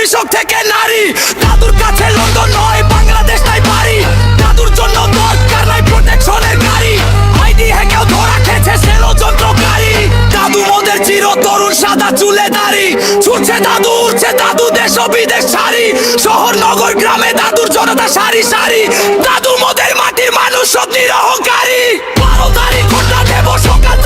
কৃষক থেকে নারী। দাদুর কাছে লন্ডন নয় বাংলাদেশ নাই পারি। দাদুর জন্য দরকার নাই প্রোটেকশনের গাড়ি। আইডি হ্যাকেও ধরা খেয়েছে সেলো যন্ত্রকারী। দাদু মোদের চির তরুণ সাদা চুলে দাড়ি। ছুটছে দাদু উঠছে দাদু দেশ ও বিদেশ ছাড়ি। শহর নগর গ্রামে দাদুর জনতা সারি সারি। দাদু মোদের মাটির মানুষ সব নিরহংকারী। 12 তারিখ ঘটনা দেব সকাল